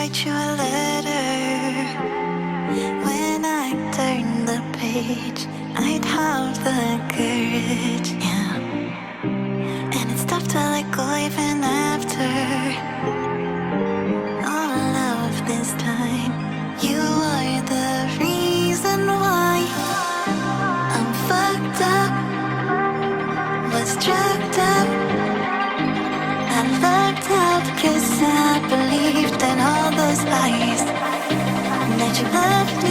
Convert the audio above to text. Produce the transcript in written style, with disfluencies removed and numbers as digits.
write you a letter. When I turn the page, I'd have the courage, yeah. And it's tough to let go even after all of this time. You are the reason why I'm fucked up, was drugged up. I looked up 'cause I believed in all those lies that you left